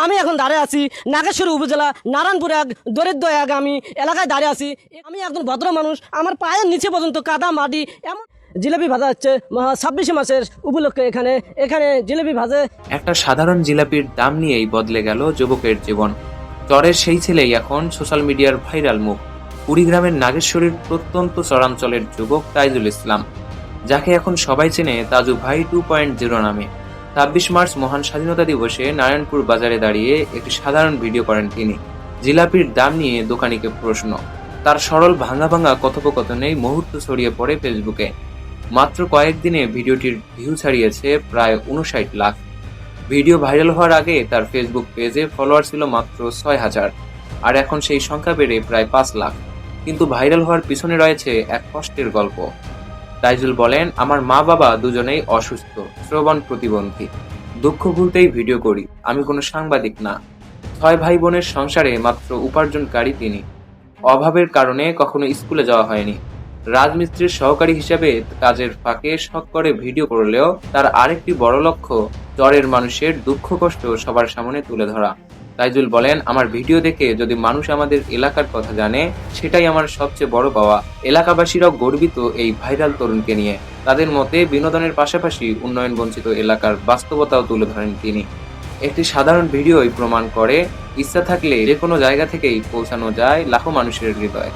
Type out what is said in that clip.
আমি এখন দাঁড়িয়ে আছি নাগেশ্বরী উপজেলা নারায়ণপুর এক দরিদ্র এক আমি এলাকায় দাঁড়িয়ে আছি। আমি একজন ভদ্র মানুষ, আমার পায়ের নিচে পর্যন্ত কাদা মাটি। এমন জিলেপি ভাজা হচ্ছে 26 মাসের উপলক্ষে এখানে এখানে জিলেপি ভাজে। একটা সাধারণ জিলাপির দাম নিয়েই বদলে গেল যুবকের জীবন। চরের সেই ছেলেই এখন সোশ্যাল মিডিয়ার ভাইরাল মুখ। কুড়িগ্রামের নাগেশ্বরীর প্রত্যন্ত চরাঞ্চলের যুবক তাইজুল ইসলাম, যাকে এখন সবাই চেনে তাজু ভাই 2.0 নামে। 26 মার্চ মহান স্বাধীনতা দিবসে নারায়ণপুর বাজারে দাঁড়িয়ে একটি সাধারণ ভিডিও করেন তিনি। জিলাপির দাম নিয়ে দোকানিকে প্রশ্ন। তার সরল ভাঙা ভাঙা কথোপকথনেই মুহূর্ত ছড়িয়ে পড়ে ফেসবুকে। মাত্র কয়েকদিনে ভিডিওটির ভিউ ছাড়িয়েছে প্রায় 59 লাখ। ভিডিও ভাইরাল হওয়ার আগে তার ফেসবুক পেজে ফলোয়ার ছিল মাত্র 6,000, আর এখন সেই সংখ্যা বেড়ে প্রায় 5 লাখ। কিন্তু ভাইরাল হওয়ার পিছনে রয়েছে এক কষ্টের গল্প। তাইজুল বলেন, আমার মা বাবা দুজনেই অসুস্থ, শ্রবণ প্রতিবন্ধী। দুঃখ ভুলতেই ভিডিও করি, আমি কোনো সাংবাদিক না। 6 ভাই বোনের সংসারে মাত্র উপার্জনকারী তিনি। অভাবের কারণে কখনো স্কুলে যাওয়া হয়নি। রাজমিস্ত্রির সহকারী হিসেবে কাজের ফাঁকে শখ করে ভিডিও করলেও তার আরেকটি বড় লক্ষ্য চরের মানুষের দুঃখ কষ্ট সবার সামনে তুলে ধরা। তাইজুল বলেন, আমার ভিডিও দেখে যদি মানুষ আমাদের এলাকার কথা জানে, সেটাই আমার সবচেয়ে বড় পাওয়া। এলাকাবাসীরাও গর্বিত এই ভাইরাল তরুণকে নিয়ে। তাদের মতে বিনোদনের পাশাপাশি উন্নয়ন বঞ্চিত এলাকার বাস্তবতাও তুলে ধরেন তিনি। একটি সাধারণ ভিডিওই প্রমাণ করে, ইচ্ছা থাকলে যে কোনো জায়গা থেকেই পৌঁছানো যায় লাখো মানুষের হৃদয়ে।